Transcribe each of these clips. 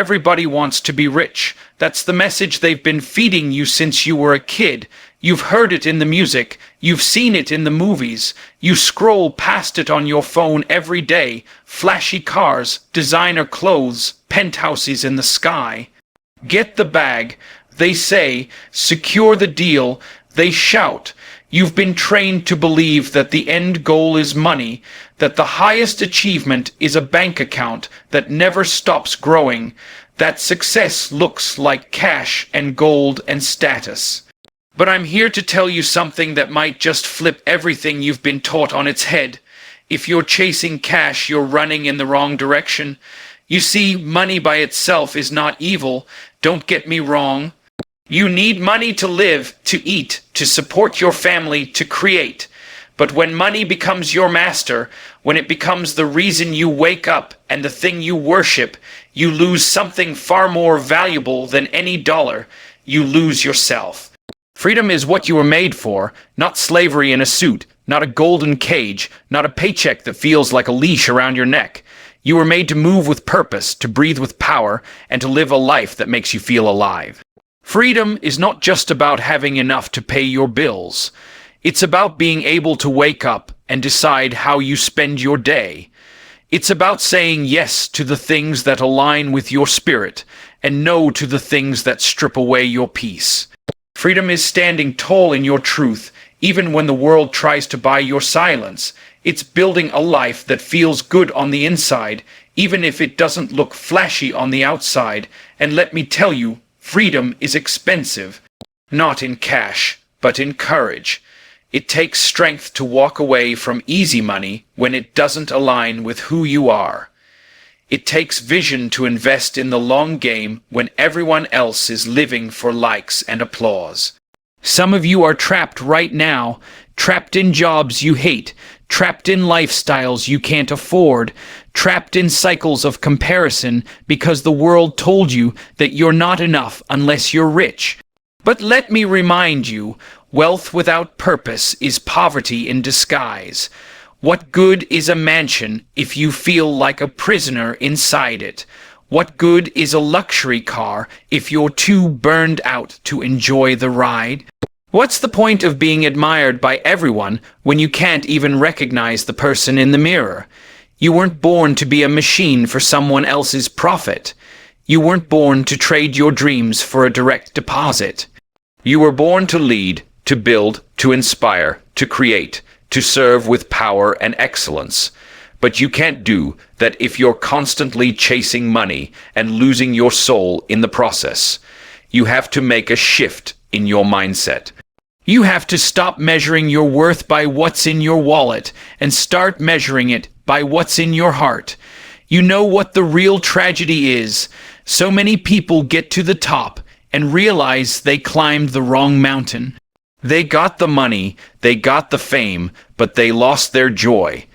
Everybody wants to be rich. That's the message they've been feeding you since you were a kid. You've heard it in the music. You've seen it in the movies. You scroll past it on your phone every day. Flashy cars, designer clothes, penthouses in the sky. Get the bag, they say. Secure the deal, they shout. You've been trained to believe that the end goal is money, that the highest achievement is a bank account that never stops growing, that success looks like cash and gold and status. But I'm here to tell you something that might just flip everything you've been taught on its head. If you're chasing cash, you're running in the wrong direction. You see, money by itself is not evil. Don't get me wrong. You need money to live, to eat, to support your family, to create. But when money becomes your master, when it becomes the reason you wake up and the thing you worship, you lose something far more valuable than any dollar. You lose yourself. Freedom is what you were made for, not slavery in a suit, not a golden cage, not a paycheck that feels like a leash around your neck. You were made to move with purpose, to breathe with power, and to live a life that makes you feel alive. Freedom is not just about having enough to pay your bills. It's about being able to wake up and decide how you spend your day. It's about saying yes to the things that align with your spirit and no to the things that strip away your peace. Freedom is standing tall in your truth, even when the world tries to buy your silence. It's building a life that feels good on the inside, even if it doesn't look flashy on the outside. And let me tell you, freedom is expensive, not in cash, but in courage. It takes strength to walk away from easy money when it doesn't align with who you are. It takes vision to invest in the long game when everyone else is living for likes and applause. Some of you are trapped right now, trapped in jobs you hate, trapped in lifestyles you can't afford, trapped in cycles of comparison because the world told you that you're not enough unless you're rich. But let me remind you, wealth without purpose is poverty in disguise. What good is a mansion if you feel like a prisoner inside it? What good is a luxury car if you're too burned out to enjoy the ride? What's the point of being admired by everyone when you can't even recognize the person in the mirror? You weren't born to be a machine for someone else's profit. You weren't born to trade your dreams for a direct deposit. You were born to lead, to build, to inspire, to create, to serve with power and excellence. But you can't do that if you're constantly chasing money and losing your soul in the process. You have to make a shift in your mindset. You have to stop measuring your worth by what's in your wallet and start measuring it by what's in your heart. You know what the real tragedy is? So many people get to the top and realize they climbed the wrong mountain. They got the money, they got the fame, but they lost their joy.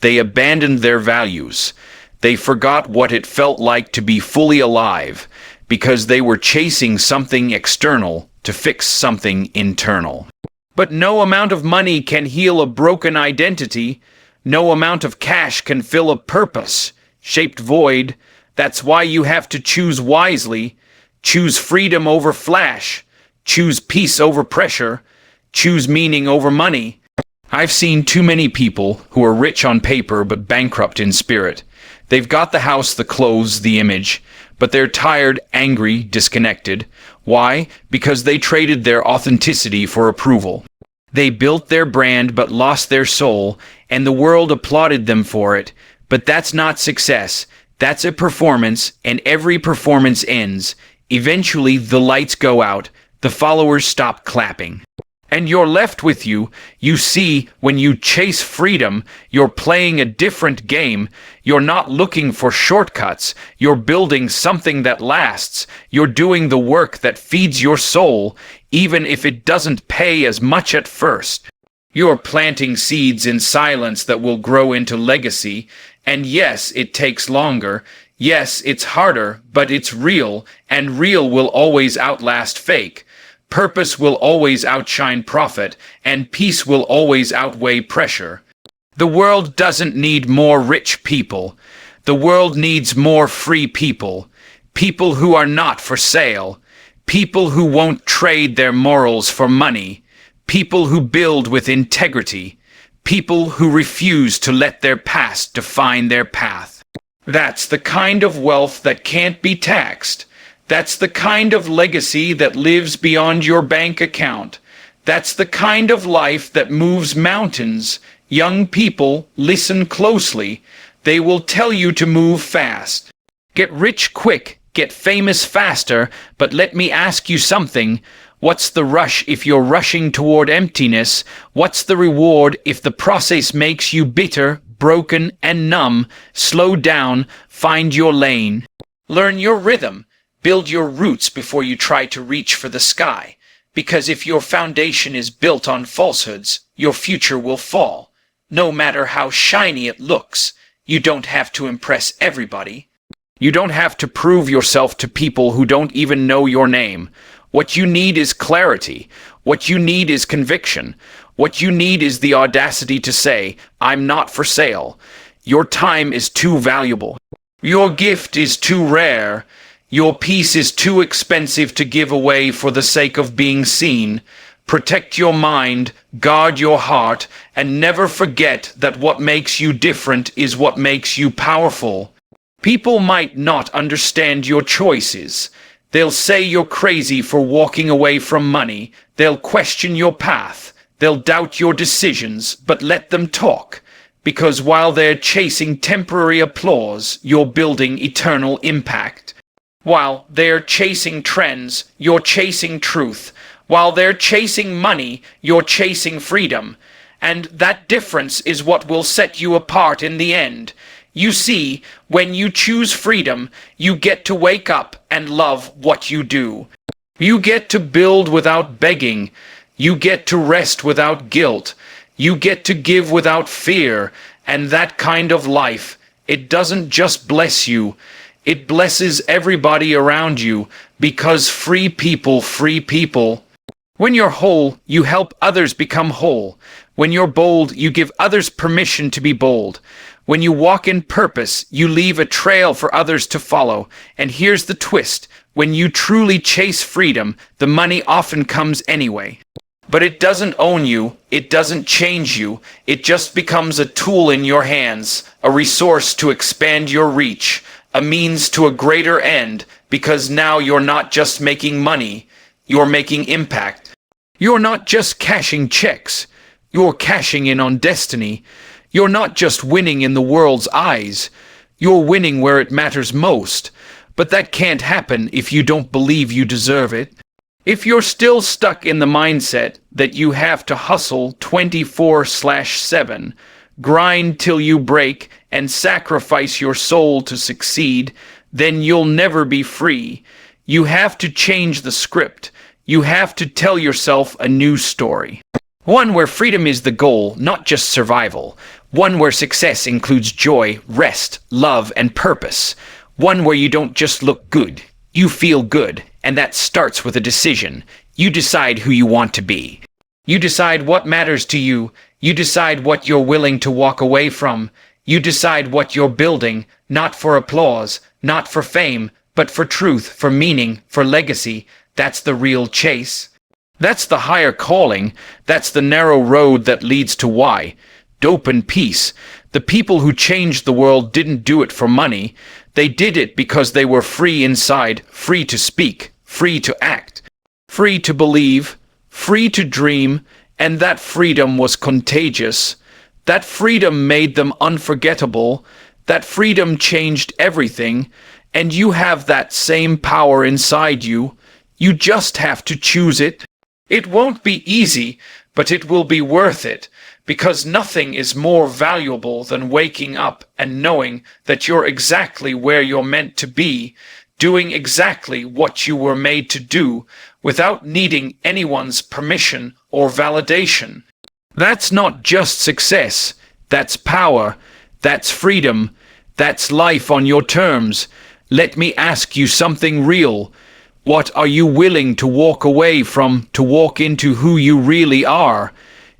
They abandoned their values. They forgot what it felt like to be fully alive because they were chasing something external to fix something internal. But no amount of money can heal a broken identity. No amount of cash can fill a purpose-shaped void. That's why you have to choose wisely. Choose freedom over flash. Choose peace over pressure. Choose meaning over money. I've seen too many people who are rich on paper but bankrupt in spirit. They've got the house, the clothes, the image, but they're tired, angry, disconnected. Why? Because they traded their authenticity for approval. They built their brand but lost their soul, and the world applauded them for it. But that's not success. That's a performance, and every performance ends. Eventually, the lights go out. The followers stop clapping. And you're left with you. You see, when you chase freedom, you're playing a different game. You're not looking for shortcuts. You're building something that lasts. You're doing the work that feeds your soul, even if it doesn't pay as much at first. You're planting seeds in silence that will grow into legacy. And yes, it takes longer. Yes, it's harder, but it's real, and real will always outlast fake. Purpose will always outshine profit, and peace will always outweigh pressure. The world doesn't need more rich people. The world needs more free people. people who are not for sale, people who won't trade their morals for money, people who build with integrity, people who refuse to let their past define their path. That's the kind of wealth that can't be taxed. That's the kind of legacy that lives beyond your bank account. That's the kind of life that moves mountains. Young people, listen closely. They will tell you to move fast. Get rich quick, get famous faster, but let me ask you something. What's the rush if you're rushing toward emptiness? What's the reward if the process makes you bitter, broken, and numb? Slow down, find your lane. Learn your rhythm. Build your roots before you try to reach for the sky. Because if your foundation is built on falsehoods, your future will fall. No matter how shiny it looks, you don't have to impress everybody. You don't have to prove yourself to people who don't even know your name. What you need is clarity. What you need is conviction. What you need is the audacity to say, I'm not for sale. Your time is too valuable. Your gift is too rare. Your peace is too expensive to give away for the sake of being seen. Protect your mind, guard your heart, and never forget that what makes you different is what makes you powerful. People might not understand your choices. They'll say you're crazy for walking away from money. They'll question your path. They'll doubt your decisions, but let them talk. Because while they're chasing temporary applause, you're building eternal impact. While they're chasing trends, you're chasing truth. While they're chasing money, you're chasing freedom. And that difference is what will set you apart in the end. You see, when you choose freedom, you get to wake up and love what you do. You get to build without begging. You get to rest without guilt. You get to give without fear. And that kind of life, it doesn't just bless you. It blesses everybody around you, because free people free people. When you're whole, you help others become whole. When you're bold, you give others permission to be bold. When you walk in purpose, you leave a trail for others to follow. And here's the twist. When you truly chase freedom, the money often comes anyway. But it doesn't own you. It doesn't change you. It just becomes a tool in your hands, a resource to expand your reach, a means to a greater end, because now you're not just making money, you're making impact. You're not just cashing checks, you're cashing in on destiny. You're not just winning in the world's eyes, you're winning where it matters most. But that can't happen if you don't believe you deserve it. If you're still stuck in the mindset that you have to hustle 24/7, grind till you break, and sacrifice your soul to succeed, then you'll never be free. You have to change the script. You have to tell yourself a new story. One where freedom is the goal, not just survival. One where success includes joy, rest, love, and purpose. One where you don't just look good. You feel good, and that starts with a decision. You decide who you want to be. You decide what matters to you. You decide what you're willing to walk away from. You decide what you're building, not for applause, not for fame, but for truth, for meaning, for legacy. That's the real chase. That's the higher calling. That's the narrow road that leads to why. Dope and peace. The people who changed the world didn't do it for money. They did it because they were free inside, free to speak, free to act, free to believe, free to dream, and that freedom was contagious. That freedom made them unforgettable. That freedom changed everything, and you have that same power inside you. You just have to choose it. It won't be easy, but it will be worth it, because nothing is more valuable than waking up and knowing that you're exactly where you're meant to be, doing exactly what you were made to do, without needing anyone's permission or validation. That's not just success. That's power. That's freedom. That's life on your terms. Let me ask you something real. What are you willing to walk away from to walk into who you really are?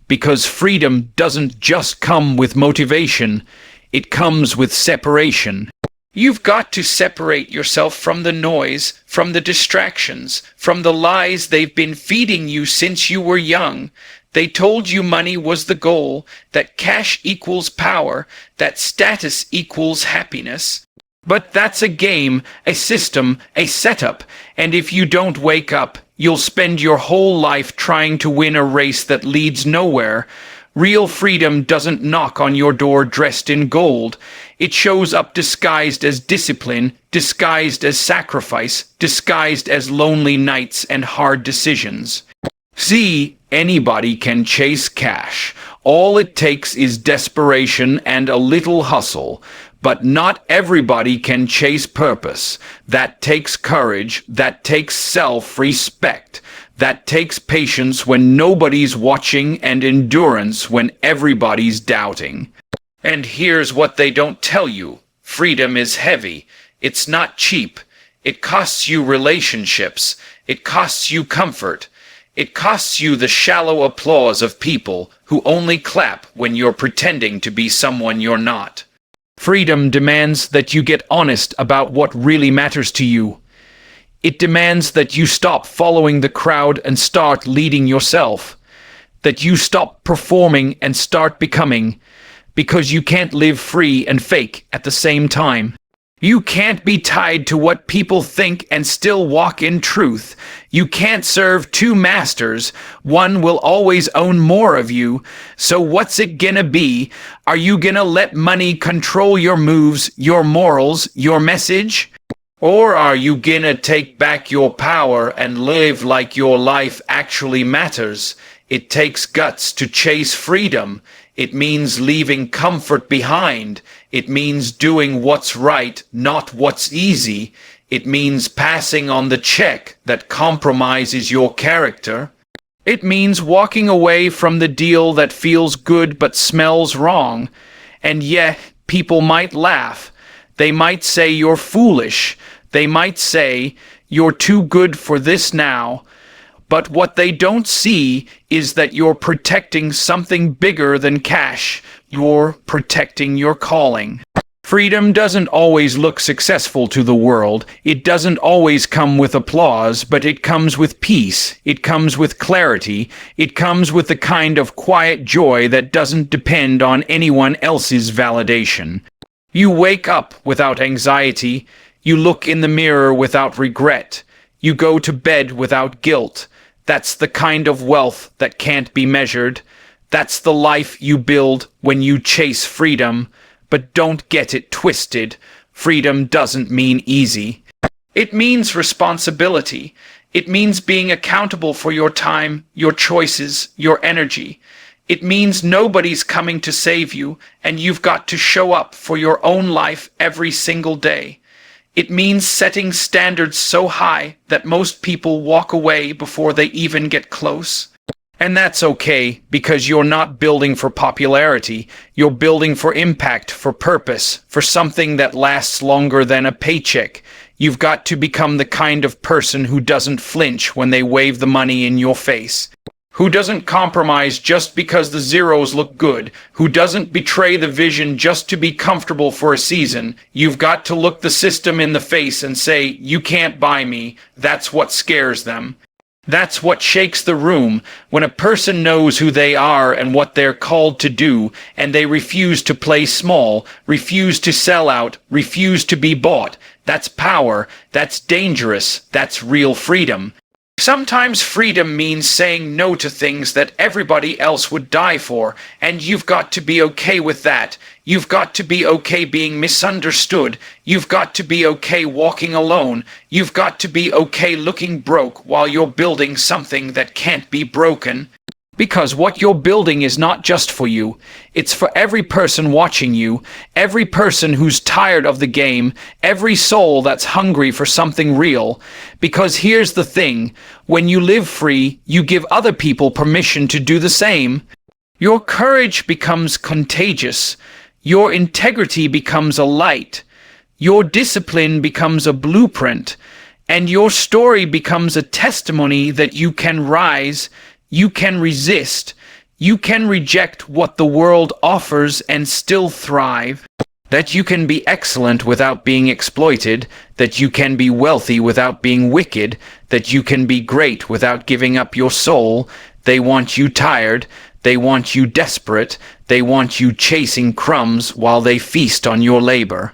Because freedom doesn't just come with motivation. It comes with separation. You've got to separate yourself from the noise, from the distractions, from the lies they've been feeding you since you were young. They told you money was the goal, that cash equals power, that status equals happiness. But that's a game, a system, a setup, and if you don't wake up, you'll spend your whole life trying to win a race that leads nowhere. Real freedom doesn't knock on your door dressed in gold. It shows up disguised as discipline, disguised as sacrifice, disguised as lonely nights and hard decisions. See, anybody can chase cash. All it takes is desperation and a little hustle. But not everybody can chase purpose. That takes courage, that takes self-respect. That takes patience when nobody's watching and endurance when everybody's doubting. And here's what they don't tell you. Freedom is heavy. It's not cheap. It costs you relationships. It costs you comfort. It costs you the shallow applause of people who only clap when you're pretending to be someone you're not. Freedom demands that you get honest about what really matters to you. It demands that you stop following the crowd and start leading yourself. That you stop performing and start becoming, because you can't live free and fake at the same time. You can't be tied to what people think and still walk in truth. You can't serve two masters. One will always own more of you. So what's it gonna be? Are you gonna let money control your moves, your morals, your message? Or are you gonna take back your power and live like your life actually matters? It takes guts to chase freedom. It means leaving comfort behind. It means doing what's right, not what's easy. It means passing on the check that compromises your character. It means walking away from the deal that feels good but smells wrong. And yet, people might laugh. They might say you're foolish. They might say you're too good for this now. But what they don't see is that you're protecting something bigger than cash. You're protecting your calling. Freedom doesn't always look successful to the world. It doesn't always come with applause, but it comes with peace. It comes with clarity. It comes with the kind of quiet joy that doesn't depend on anyone else's validation. You wake up without anxiety. You look in the mirror without regret. You go to bed without guilt. That's the kind of wealth that can't be measured. That's the life you build when you chase freedom. But don't get it twisted. Freedom doesn't mean easy. It means responsibility. It means being accountable for your time, your choices, your energy. It means nobody's coming to save you, and you've got to show up for your own life every single day. It means setting standards so high that most people walk away before they even get close. And that's okay, because you're not building for popularity. You're building for impact, for purpose, for something that lasts longer than a paycheck. You've got to become the kind of person who doesn't flinch when they wave the money in your face. Who doesn't compromise just because the zeros look good, who doesn't betray the vision just to be comfortable for a season. You've got to look the system in the face and say, you can't buy me. That's what scares them. That's what shakes the room, when a person knows who they are and what they're called to do, and they refuse to play small, refuse to sell out, refuse to be bought. That's power. That's dangerous. That's real freedom. Sometimes freedom means saying no to things that everybody else would die for, and you've got to be okay with that. You've got to be okay being misunderstood. You've got to be okay walking alone. You've got to be okay looking broke while you're building something that can't be broken. Because what you're building is not just for you. It's for every person watching you, every person who's tired of the game, every soul that's hungry for something real. Because here's the thing, when you live free, you give other people permission to do the same. Your courage becomes contagious. Your integrity becomes a light. Your discipline becomes a blueprint. And your story becomes a testimony that you can rise. You can resist. You can reject what the world offers and still thrive. that you can be excellent without being exploited, that you can be wealthy without being wicked, that you can be great without giving up your soul. They want you tired, they want you desperate, they want you chasing crumbs while they feast on your labor.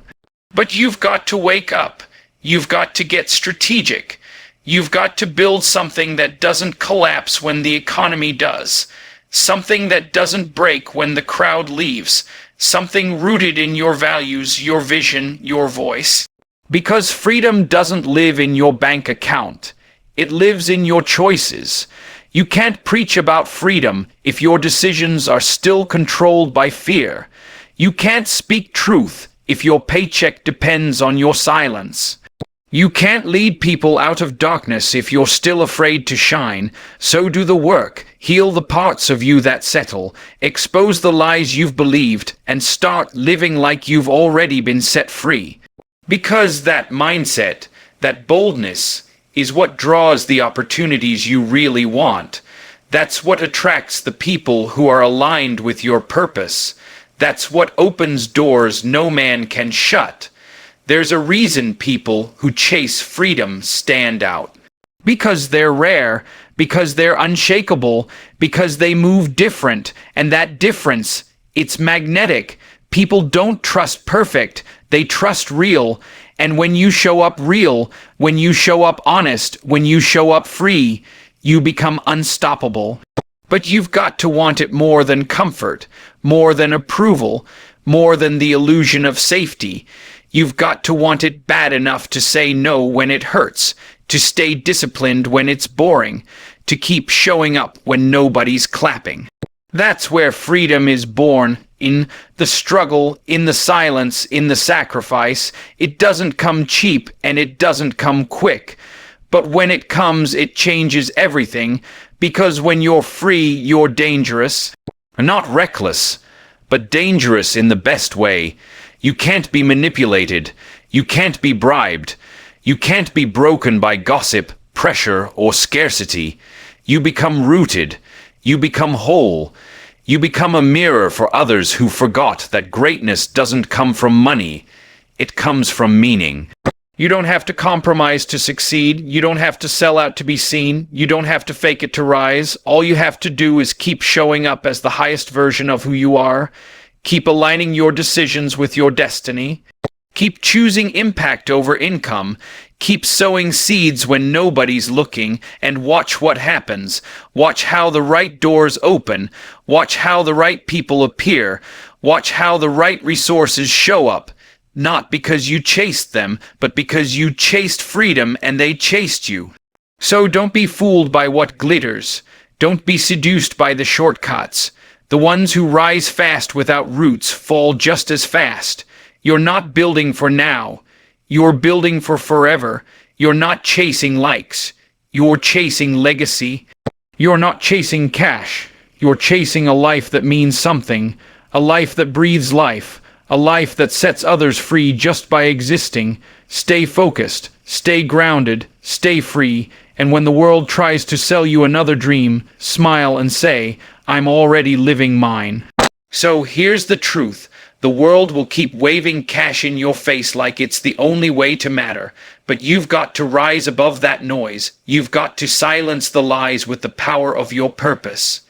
But you've got to wake up. You've got to get strategic. You've got to build something that doesn't collapse when the economy does. Something that doesn't break when the crowd leaves. Something rooted in your values, your vision, your voice. Because freedom doesn't live in your bank account. It lives in your choices. You can't preach about freedom if your decisions are still controlled by fear. You can't speak truth if your paycheck depends on your silence. You can't lead people out of darkness if you're still afraid to shine. So do the work, heal the parts of you that settle, expose the lies you've believed, and start living like you've already been set free. Because that mindset, that boldness, is what draws the opportunities you really want. That's what attracts the people who are aligned with your purpose. That's what opens doors no man can shut. There's a reason people who chase freedom stand out. Because they're rare, because they're unshakable, because they move different, and that difference, it's magnetic. People don't trust perfect, they trust real, and when you show up real, when you show up honest, when you show up free, you become unstoppable. But you've got to want it more than comfort, more than approval, more than the illusion of safety. You've got to want it bad enough to say no when it hurts, to stay disciplined when it's boring, to keep showing up when nobody's clapping. That's where freedom is born, in the struggle, in the silence, in the sacrifice. It doesn't come cheap and it doesn't come quick. But when it comes, it changes everything, because when you're free, you're dangerous. Not reckless, but dangerous in the best way. You can't be manipulated. You can't be bribed. You can't be broken by gossip, pressure, or scarcity. You become rooted. You become whole. You become a mirror for others who forgot that greatness doesn't come from money. It comes from meaning. You don't have to compromise to succeed. You don't have to sell out to be seen. You don't have to fake it to rise. All you have to do is keep showing up as the highest version of who you are. Keep aligning your decisions with your destiny. Keep choosing impact over income. Keep sowing seeds when nobody's looking, and watch what happens. Watch how the right doors open. Watch how the right people appear. Watch how the right resources show up. Not because you chased them, but because you chased freedom and they chased you. So don't be fooled by what glitters. Don't be seduced by the shortcuts. The ones who rise fast without roots fall just as fast. You're not building for now. You're building for forever. You're not chasing likes. You're chasing legacy. You're not chasing cash. You're chasing a life that means something. A life that breathes life. A life that sets others free just by existing. Stay focused. Stay grounded. Stay free. And when the world tries to sell you another dream, smile and say, I'm already living mine. So here's the truth. The world will keep waving cash in your face like it's the only way to matter. But you've got to rise above that noise. You've got to silence the lies with the power of your purpose.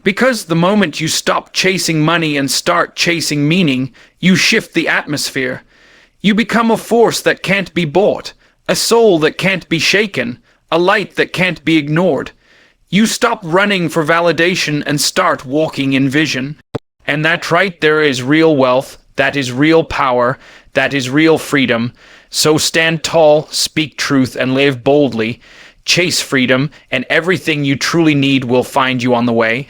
Because the moment you stop chasing money and start chasing meaning, you shift the atmosphere. You become a force that can't be bought, a soul that can't be shaken, a light that can't be ignored. You stop running for validation and start walking in vision. And that's right, there is real wealth, that is real power, that is real freedom. So stand tall, speak truth, and live boldly. Chase freedom, and everything you truly need will find you on the way.